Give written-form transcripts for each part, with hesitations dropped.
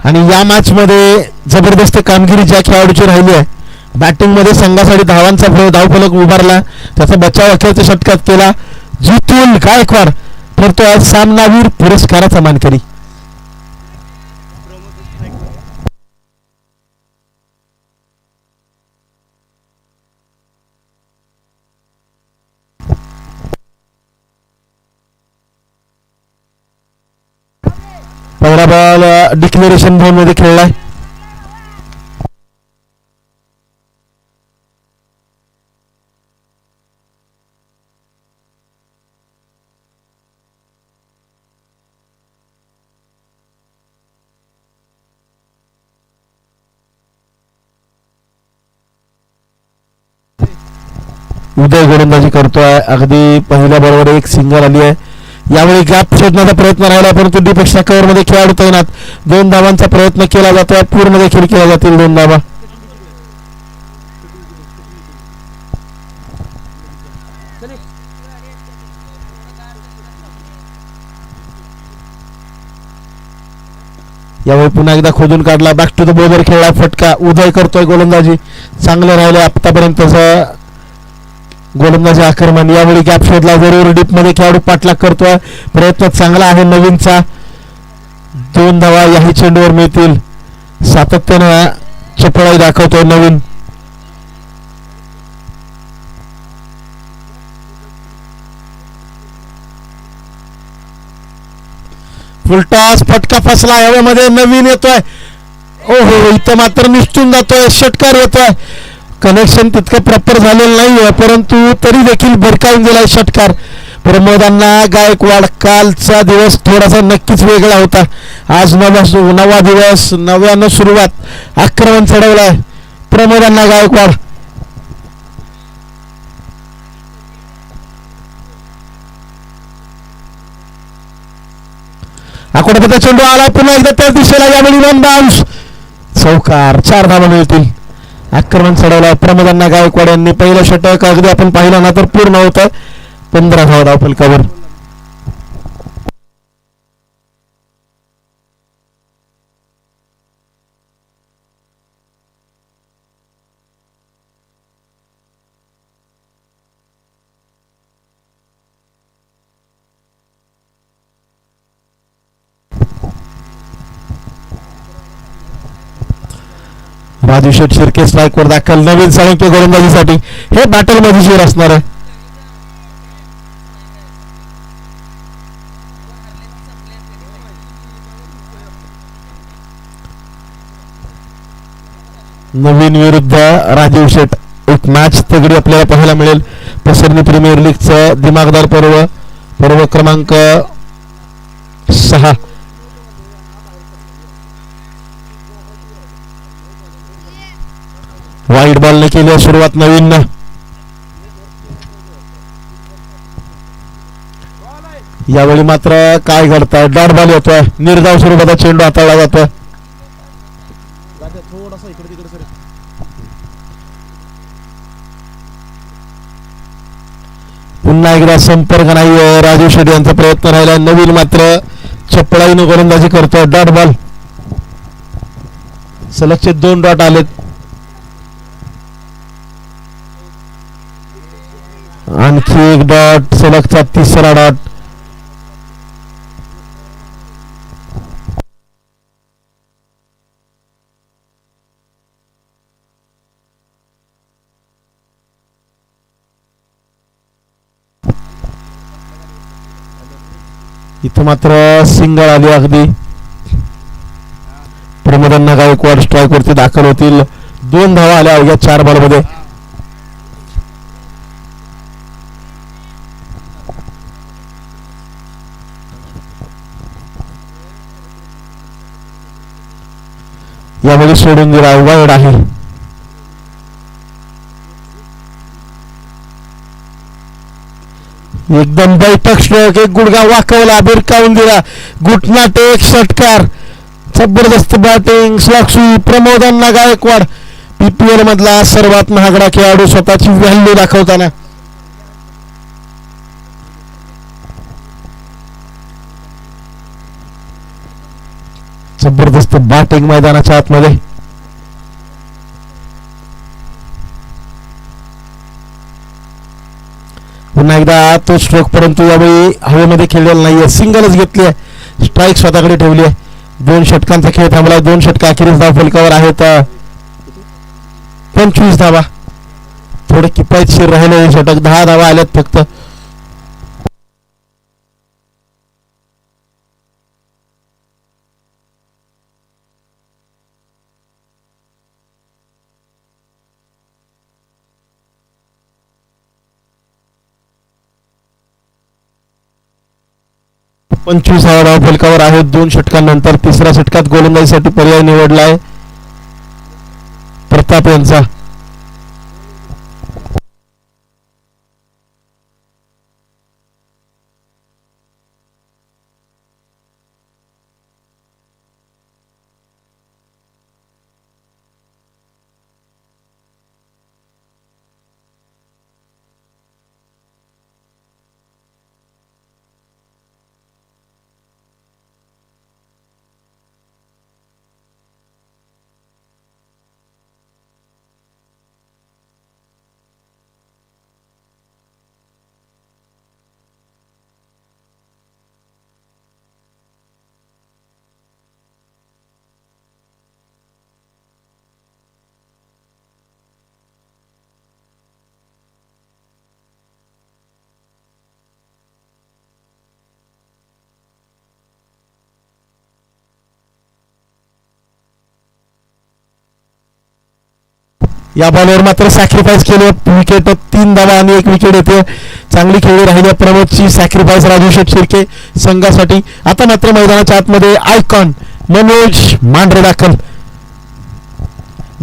आणि या मॅच मध्ये जबरदस्त कामगिरी ज्या खेळाडूची राहिली आहे. बॅटिंग मध्ये संघासाठी धावांचा धावफलक उभारला, त्याचा बचाव अखेरच्या षटकात केला. जितून गायकवाड ठरतो आज सामनावीर पुरस्काराचा मानकरी. पहिला बॉल डिक्लेरेशन झोन मध्ये खेळलाय. उदय गोलंदाजी करतोय. अगदी पहिल्या बॉलवर एक सिंगल आली आहे. यावेळी गॅप शोधण्याचा प्रयत्न राहिला, परंतु दीपेक्षा कव्हर मध्ये खेळाडू तैनात. 2 धावांचा प्रयत्न केला जातोय, पूर्ण देखील केला जातील 2 धावा. यावेळी पुन्हा एकदा खोदून काढला, बॅक टू द बॉर्डर खेळला, फटका. उदय करतोय गोलंदाजी, चांगले राहिले आतापर्यंत गोलंदाजी आक्रमण. यावेळी गॅप शोधला, जरूर डीप मध्ये खेळाडू पाठलाग करतोय, प्रयत्न चांगला आहे नवीनचा. 2 धावा याही चेंडूवर मिळतील. सातत्यानं चपळाई दाखवतोय नवीन. फुलटॉस, फटका फसला, हवेमध्ये नवीन येतोय. ओहो, इथं मात्र निसटून जातोय, षटकार येतोय. कनेक्शन तितकं प्रॉपर झालेलं नाहीये, परंतु तरी देखील भरकावून गेलाय षटकार. प्रमोदांना गायकवाड. कालचा दिवस थोडासा नक्कीच वेगळा होता. आज नवा दिवस, नव्यानं सुरुवात. आक्रमण चढवलाय प्रमोदांना गायकवाड. आकोड्याचा चेंडू आला पुन्हा एकदा त्या दिशेला. यावेळी 1 बाउन्स, चौकार. 4 धावा मिळतील. आक्रमण चढवलं प्रमोदांना गायकवाड यांनी. पहिलं षटक अगदी आपण पाहिलं ना तर पूर्ण होतं. 15 धावा धावफलकावर. राजू शेठ शिर्के स्ट्राईकवर दाखल. नवीन साळुंके गोलंदाजीसाठी. हे बॅटल मजेशीर असणार आहे. नवीन विरुद्ध राजीव शेठ. एक मॅच तगडी आपल्याला पाहायला मिळेल. पसरणी प्रीमियर लीगचं दिमागदार पर्व क्रमांक 6. वाईट बॉलने केली सुरुवात नवीन. यावेळी मात्र काय घडतंय, डॉट बॉल येतोय. निर्धाव स्वरूपाचा चेंडू हाताळला जातोय. पुन्हा एकदा संपर्क नाही. राजू शेट्टी यांचा प्रयत्न राहिला. नवीन मात्र चपळाईने गोलंदाजी करतोय. Dot ball. सलगचे 2 डॉट आलेत. आणखी 1 डॉट, सलगचा 3रा डॉट. इथं मात्र सिंगल आली. अगदी प्रमोदांना गायकवाड स्ट्राईक वरती दाखल होतील. 2 धावा आल्या अवघ्या 4 बॉलमध्ये. यामध्ये सोडून दिला. वाईड आहे. एकदम बैठक स्ट्रोक. एक गुडघा वाकवला, भिरकावून दिला. घुटनाट एक षटकार. जबरदस्त बॅटिंग. स्लॉक्सू प्रमोदांना गायकवाड. पीपीएल मधला सर्वात महागडा खेळाडू स्वतःची व्हॅल्यू दाखवताना. जबरदस्त बॅटिंग मैदानाच्या आतमध्ये. पुन्हा एकदा तो स्ट्रोक, परंतु यावेळी हवेमध्ये खेळलेला नाहीये, सिंगलच घेतली आहे, स्ट्राईक स्वतःकडे ठेवली आहे. 2 षटकांचा खेळ थांबला. 2 षटका अखेरीस धाव फलकावर आहेत. 25 धावा, थोडे किफायतशीर राहिले हे षटक. 10 धावा आल्यात फक्त. पंचवीस धाव फलकावर आहेत 2 षटकांनंतर. तिसऱ्या षटकात गोलंदाजीसाठी पर्याय निवडलाय प्रताप यांचा. या बॉलवर मात्र सॅक्रिफाईस केले. विकेट 3 धावा आणि 1 विकेट येते. चांगली खेळी राहिली प्रमोदची. सॅक्रिफाईस राजू शेठ शिर्के संघासाठी. आता मात्र मैदानाच्या आतमध्ये आयकॉन मनोज मांढरे दाखल.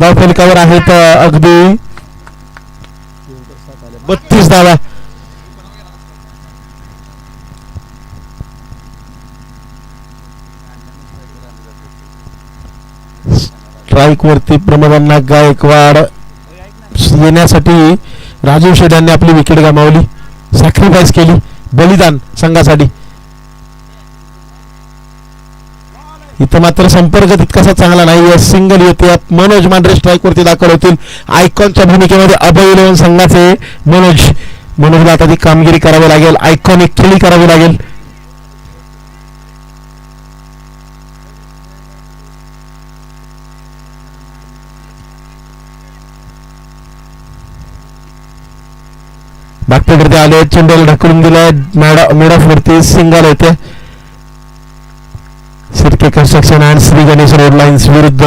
धाव फलकावर आहेत अगदी 32 धावा. स्ट्राईक वरती प्रमोदांना गायकवाड येण्यासाठी राजीव शेठ यांनी आपली विकेट गमावली. सॅक्रिफाईस केली, बलिदान संघासाठी. इथं मात्र संपर्क तितकासा चांगला नाही. सिंगल येते. मनोज मांढरे स्ट्राईक वरती दाखल होतील. आयकॉनच्या भूमिकेमध्ये अभय इलेव्हन संघाचे मनोजला आता ती कामगिरी करावी लागेल. आयकॉनिक खेळी करावी लागेल. बागपेकडे आले. चेंडूला ढकलून दिलाय. मिड ऑफ वरती सिंगल येते. Shirke construction and Shri Ganesh road lines विरुद्ध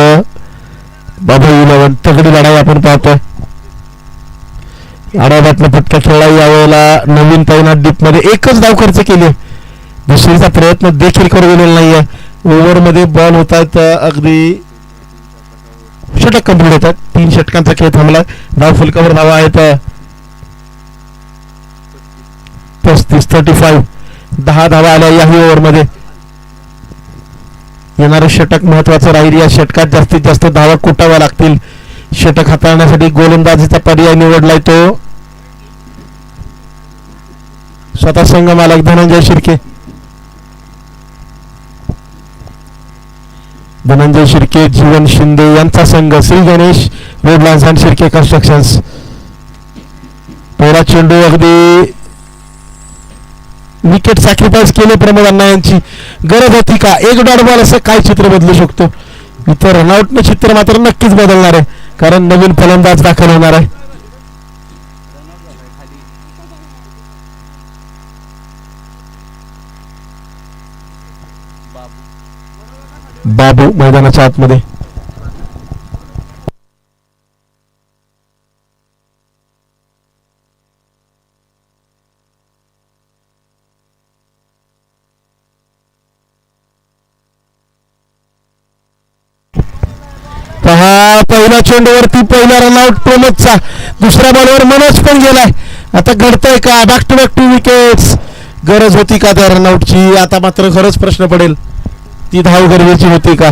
बाबा इलेव्हन. तगडी लढाई आपण पाहतोय. आडाबातला फटका खेळला. यावेळेला नवीन तैनात डीप मध्ये एकच धाव खर्च केली. दुसरीचा प्रयत्न देखील करू गेलेला नाहीये. ओव्हर मध्ये बॉल होत आहेत. अगदी षटक कंप्लीट होतात. 3 षटकांचा खेळ थांबला. धाव फलकावर धावा आहेत 35. 10 धावा आल्या याही ओव्हर मध्ये. येणारं षटक महत्वाचं राहील. या षटकात जास्तीत जास्त धावा कुटाव्या लागतील. षटक हाताळण्यासाठी गोलंदाजीचा पर्याय निवडलाय तो स्वतः संघ मालक धनंजय शिर्के. धनंजय शिर्के, जीवन शिंदे यांचा संघ Shri Ganesh road lines and Shirke constructions. पहिला चेंडू अगदी विकेट सॅक्रिफाईस केले प्रमोद यांची. गरज होती का? 1 डॉट बॉल असं काय चित्र बदलू शकतो. इथं रनआउटनं चित्र मात्र नक्कीच बदलणार आहे, कारण नवीन फलंदाज दाखल होणार आहे. बाबू मैदानाच्या आतमध्ये. पहिल्या चेंडूवरती पहिला रनआउट प्रमोदचा. दुसऱ्या बॉलवर मनोज पण गेलाय. आता घडतंय का? Back to back 2 wickets. गरज होती का त्या रनआउटची? आता मात्र खरंच प्रश्न पडेल. ती धाव गरजेची होती का?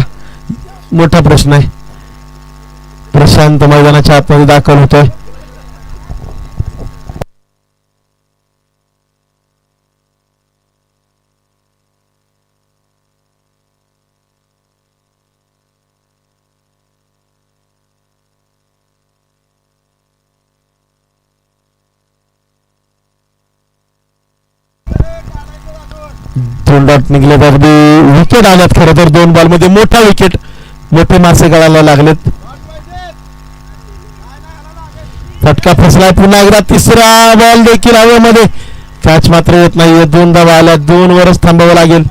मोठा प्रश्न आहे. प्रशांत मैदानाच्या आतमध्ये दाखल होतोय. दोन डॉट निघले तर विकेट आल्यात. खरं तर 2 बॉलमध्ये मोठा विकेट, मोठे मासे गळायला लागलेत. फटका फसलाय पुन्हा एकदा. तिसरा बॉल देखील हवेमध्ये, कॅच मात्र येत नाहीये. 2 धावा आल्या, 2 वरच थांबावं लागेल.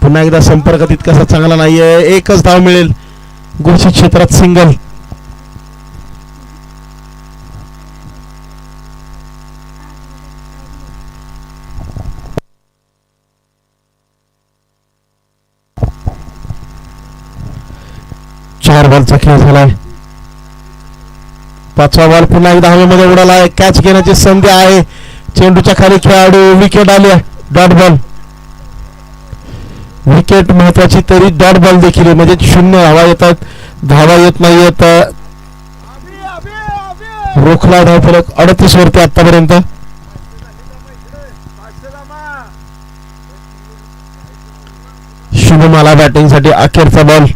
पुन्हा एकदा संपर्क तितकासा चांगला नाहीये. एकच धाव मिळेल. घोषित क्षेत्रात सिंगल. चार बॉलचा खेळ झालाय. 5वा बॉल पुन्हा एकदा हवेमध्ये उडाला आहे. कॅच घेण्याची संधी आहे. चेंडूच्या खाली खेळाडू, विकेट आली आहे. Dot ball. विकेट महत्वाची, तरी डॉट बॉल देखील आहे. म्हणजे 0 धावा येतात, धावा येत नाहीयेत. रोखला धावफलक 38 वरती आतापर्यंत. शुभमाला बॅटिंग साठी अखेरचा बॉल.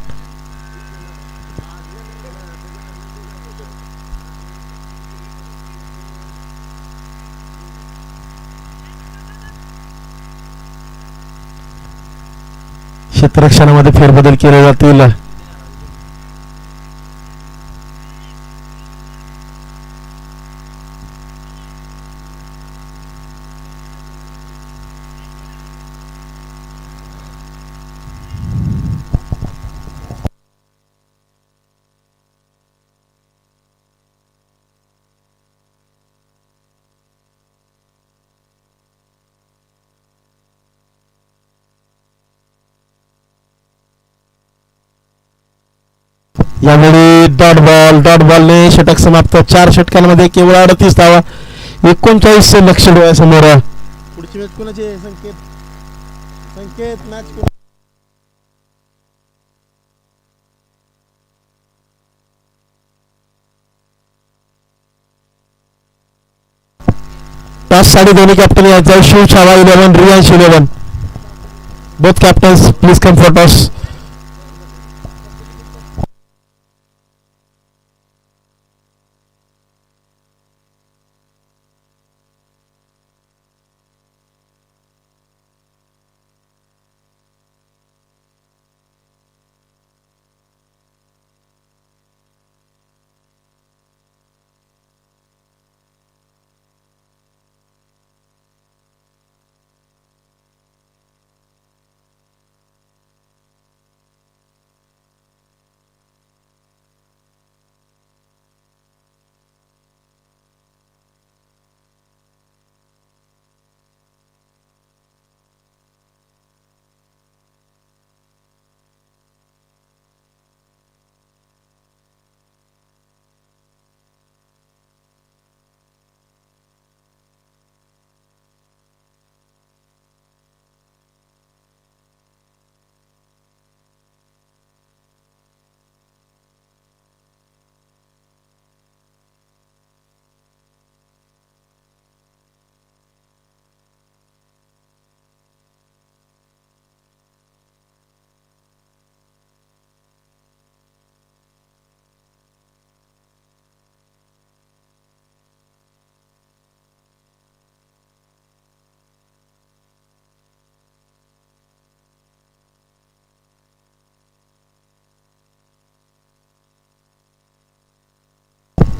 क्षेत्ररक्षणामध्ये फेरबदल केले जातील. यावेळी डॉट बॉलने षटक समाप्त. 4 षटकांमध्ये केवळ 38 धावा, 39 लक्ष डोळ्यासमोर. पुढची मॅच कोणाची आहे? संकेत मॅच टॉस साठी दोन्ही कॅप्टन यायचा. Shiv Chhava 11, Riyansh 11. Both captains please come for toss.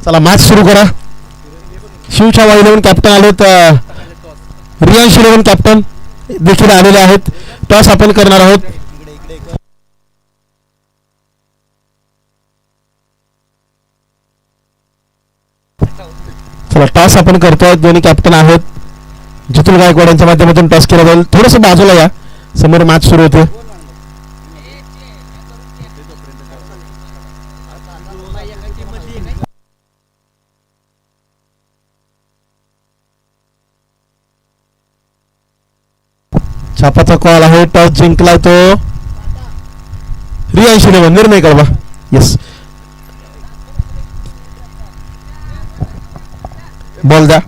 चला मॅच सुरू करा. शिव छावा 11 कॅप्टन आलेत. रियांश 11 कॅप्टन देखील आलेले आहेत. टॉस आपण करणार आहोत. चला टॉस आपण करतोय. दोन्ही कॅप्टन आहेत. जितुल गायकवाड यांच्या माध्यमातून टॉस केला जाईल. थोडंसं बाजूला या, समोर मॅच सुरू होते. छापाचा कॉल आहे. टॉस जिंकलाय तो रियांश 11. निर्णय कळवा. येस, बॉल द्या.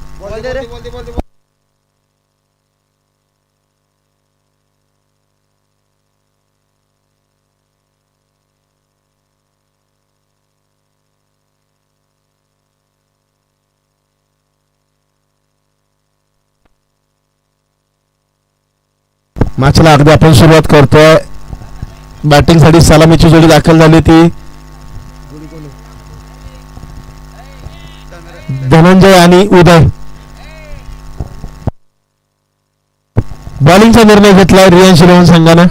मॅचला अगदी आपण सुरुवात करतोय. बॅटिंगसाठी सलामीची जोडी दाखल झाली ती धनंजय आणि उदय. बॉलिंगचा निर्णय घेतलाय रिलायन्स 11 संघानं.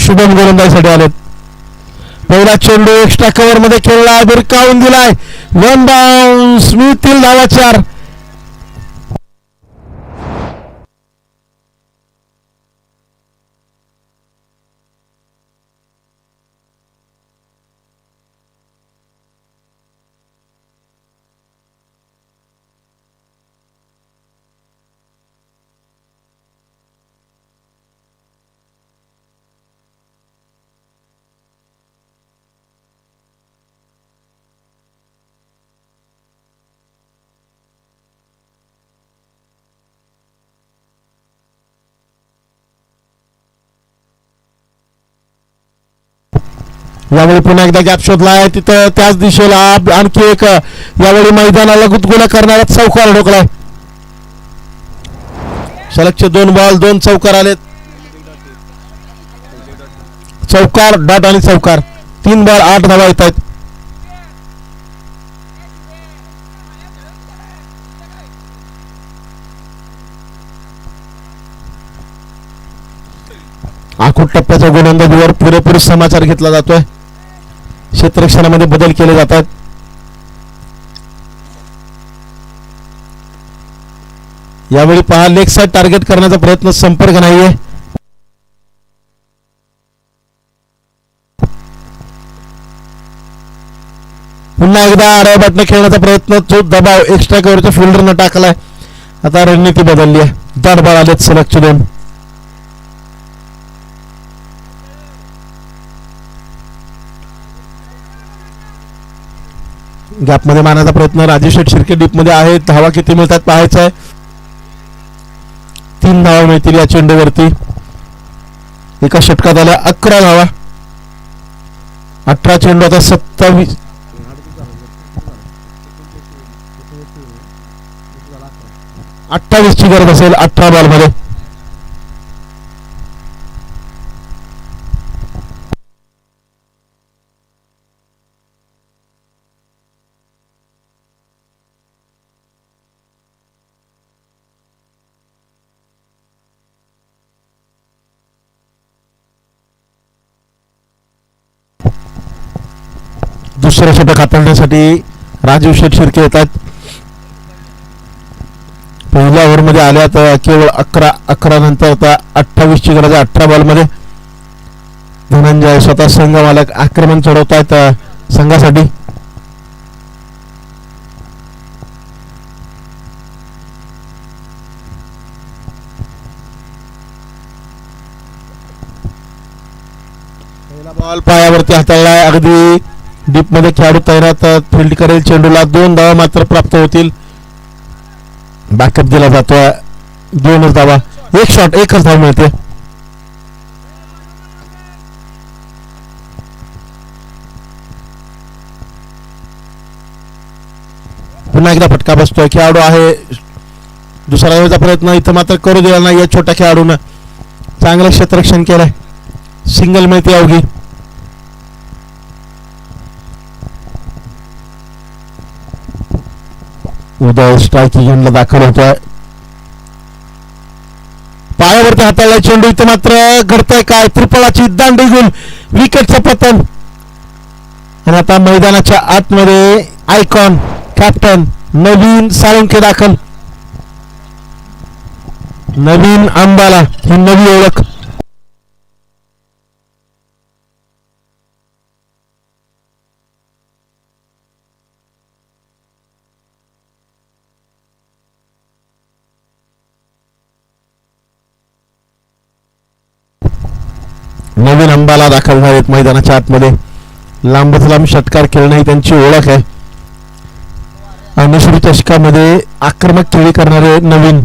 शुभम गोलंदाजीसाठी आलेत. पहिला चेंडू एक्स्ट्रा कव्हर मध्ये खेळला, भिरकावून दिलाय, वन बाउन्स, मिळतील धावा 4. यावेळी पुन्हा एकदा गॅप शोधलाय, तिथं त्याच दिशेला आणखी एक यावेळी मैदानाला गुदगुल्या करणारा चौकार ढोकलाय. सलगचे 2 बॉल 2 चौकार आलेत. चौकार, डॉट आणि चौकार, 3 बॉल 8 धावा येत आहेत. आखूड टप्प्याच्या गोलंदाजीवर पुरेपूर समाचार घेतला जातोय. क्षेत्ररक्षणामध्ये बदल केले जातात. यावेळी पहा, लेग साइड टार्गेट करण्याचा प्रयत्न, संपर्क नाहीये. पुन्हा एकदा आडव्या बॅटने खेळण्याचा प्रयत्न, तो दबाव एक्स्ट्रा कव्हरच्या फिल्डरनं टाकलाय. आता रणनीती बदलली आहे. दाट बॉल आलेत सलगचे 2. गॅप मध्ये मारण्याचा प्रयत्न, राजेश शिर्के डीप मध्ये आहेत. धावा किती मिळतात पाहायचं आहे. 3 धावा मिळतील या चेंडूवरती. एका षटकात आल्या 11 धावा. 18 चेंडू, आता 27 28 ची गरज असेल 18 बॉल मध्ये. दुसरं षटक हाताळण्यासाठी राजीव शेठ शिर्के येतात. पहिल्या ओव्हरमध्ये आल्या तर केवळ 11 नंतर आता 28 ची गरज आहे 18 बॉल मध्ये. धनंजय स्वतः संघ मालक आक्रमण चढवतायत संघासाठी. पहिला बॉल पायावरती हाताळलाय. अगदी डीप मध्ये खेळाडू तैनात, फील्ड करेल. चेंडूला 2 धावा मात्र प्राप्त होतील. बॅकअप दिला जातोय. 2च धावा, 1 शॉट, 1च धाव मिळते. पुन्हा एकदा फटका बसतोय. खेळाडू आहे, दुसरा धावेचा प्रयत्न इथं मात्र करू दिला नाही. या छोट्या खेळाडूनं चांगलं क्षेत्ररक्षण केलंय. सिंगल मिळते अवघी. उदय स्ट्रायकिंग एंडला दाखल होतोय. पायावरती हाताळला चेंडू, इथं मात्र घडतंय काय, त्रिफळाची दांडी गुल, विकेटचं पतन. आणि आता मैदानाच्या आतमध्ये आयकॉन कॅप्टन नवीन साळुंखे दाखल. नवीन अंबाला ही नवी ओळख. नवीन अंबाला दाखल झालेत मैदानाच्या आतमध्ये. लांबच लांब षटकार खेळणं ही त्यांची ओळख आहे. अनुश्री चषकामध्ये आक्रमक खेळी करणारे नवीन.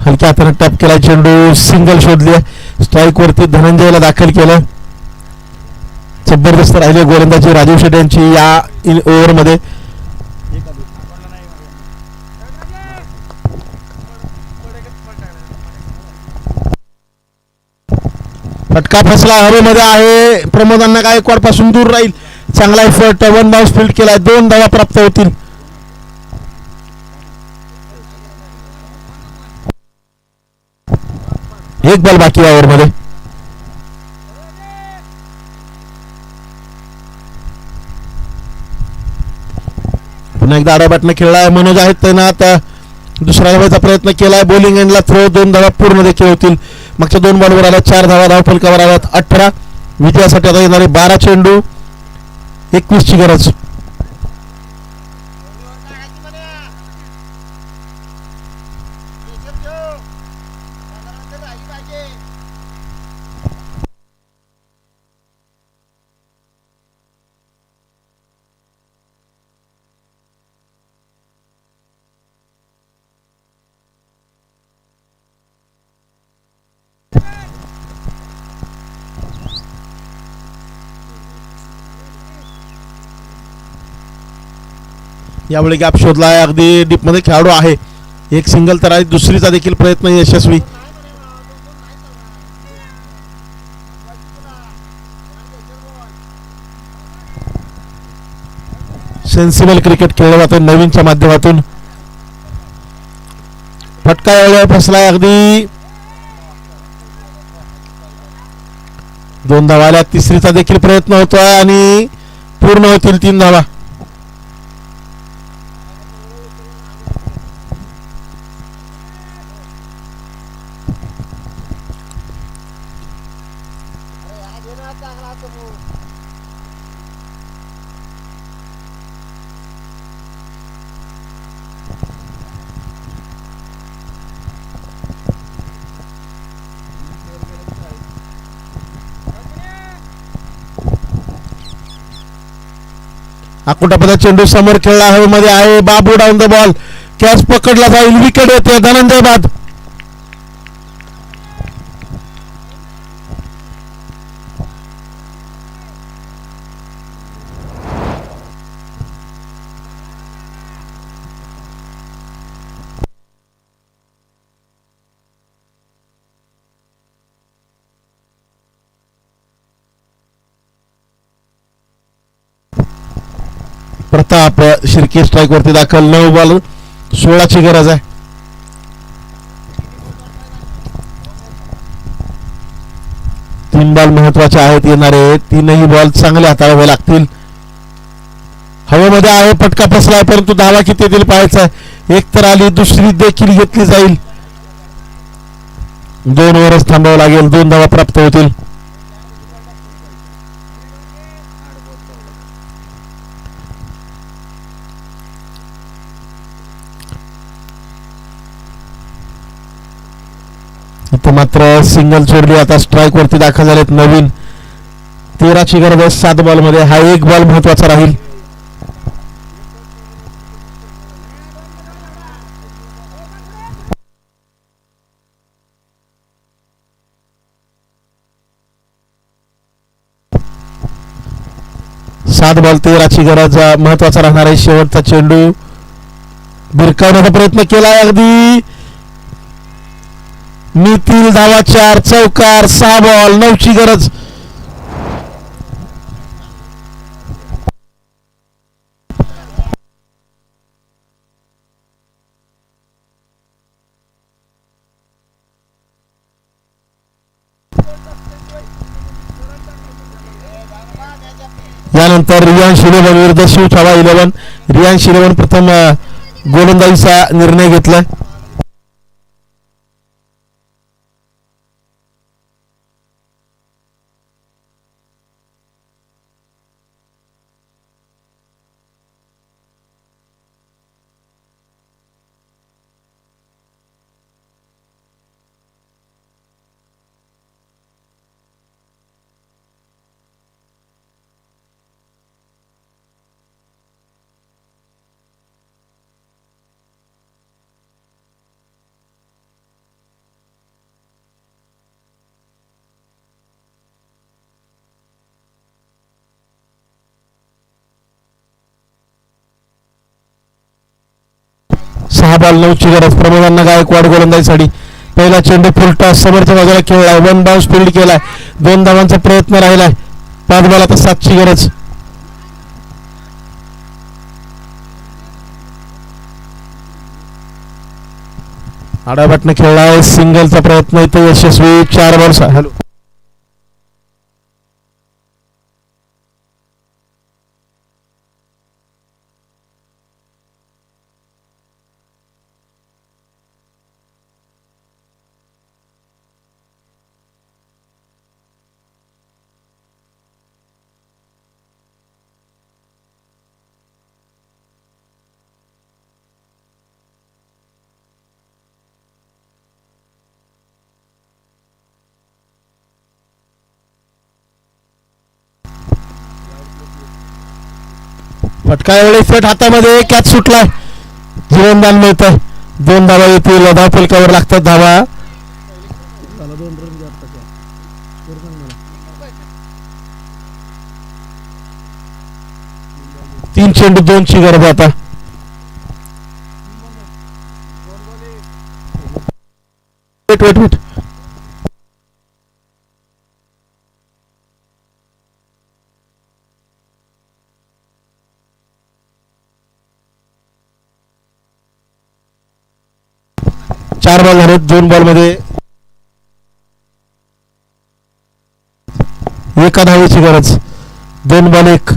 हलक्या हाताने टॅप केला चेंडू, सिंगल शोधली, स्ट्राईक वरती धनंजयला दाखल केलं. जबरदस्त राहिले गोलंदाजी राजीव शेट्टी यांची या ओव्हरमध्ये. फटका फसला, हवेमध्ये आहे. प्रमोदांना गायकवाड पासून दूर राहील. चांगला एफर्ट, वन बाउन्स फील्ड केलाय, 2 धावा प्राप्त होतील. एक बॉल बाकी ओव्हरमध्ये. पुन्हा एकदा आडा बॅटने खेळलाय मनोज आहेत तैनात. दुसऱ्या धावाचा प्रयत्न केलाय, बॉलिंग एंडला थ्रो, 2 धावा पूर्ण देखील होतील. मागच्या 2 बॉलवर आल्या 4 धावा, धावफलकावर आल्यात 18. विजयासाठी आता येणारे 12 चेंडू, 21 ची गरज. यावेळी गॅप शोधलाय, अगदी डीपमध्ये खेळाडू आहे. एक सिंगल तर आहे, दुसरीचा देखील प्रयत्न यशस्वी. सेन्सिबल क्रिकेट खेळलं जातं नवीनच्या माध्यमातून. फटका यावेळी फसलाय, अगदी 2 धावा आल्या. तिसरीचा देखील प्रयत्न होतोय आणि पूर्ण होतील 3 धावा. आकुटापदा चेंडू समोर खेळला, हवेमध्ये आहे. बाबू डाऊन द बॉल, कॅच पकडला जाईल, विकेट येते. धनंजय बाद. प्रताप शिर्के स्ट्राईक वरती दाखल. 9 बॉल 16 ची गरज आहे. तीन बॉल महत्वाचे आहेत. येणारे 3ही बॉल चांगले हाताळावे लागतील. हवेमध्ये आहे, फटका फसलाय, परंतु धावा किती येतील पाहायचा. एक तर आली, दुसरी देखील घेतली जाईल. 2 ओव्हरच थांबावं लागेल, 2 धावा प्राप्त होतील. इथं मात्र सिंगल सोडली. आता स्ट्राईक वरती दाखल झालेत नवीन. 13 ची गरज आहे 7 बॉल मध्ये. हा एक बॉल महत्वाचा राहील. सात बॉल 13 ची गरज महत्वाचा राहणार आहे. शेवटचा चेंडू भिरकावण्याचा प्रयत्न केलाय, अगदी मितील धावा 4, चौकार, 6 बॉल 9 ची गरज. यानंतर रियांश 11 विरुद्ध शिव छावा 11. रियांश 11 प्रथम गोलंदाजीचा निर्णय घेतला. 6 बॉल 9ची गरज. प्रमोदांना गायकवाड गोलंदाजीसाठी. पहिला चेंडू फुलटॉस समोरच्या बाजूला खेळलाय. 1 बाउन्स फील्ड केलाय. 2 धावांचा प्रयत्न राहिलाय. 5 बॉल आता 7ची गरज. आडाबाटनं खेळलाय. सिंगलचा प्रयत्न इथे यशस्वी. 4 बॉल. हॅलो 'फटका' वेळी फट हातामध्ये. कॅच सुटलाय. जीवनदान मिळतंय. 2 धावा येतील. धाव फलकावर लागतात धावा. 3 चेंडू 2ची गरज आता. वेट 4 बॉल झाले. 2 बॉल मध्ये 1 धावेची गरज. 2 बॉल 1.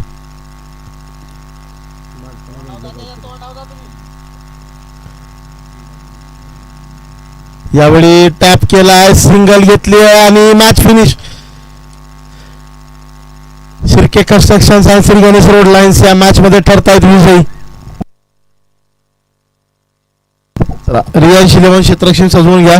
यावेळी टॅप केलाय. सिंगल घेतली आणि मॅच फिनिश. शिर्के कन्स्ट्रक्शन आणि श्री गणेश रोड लाईन्स या मॅच मध्ये ठरतायत विजयी. रियांश 11 क्षेत्ररक्षण सजवून घ्या.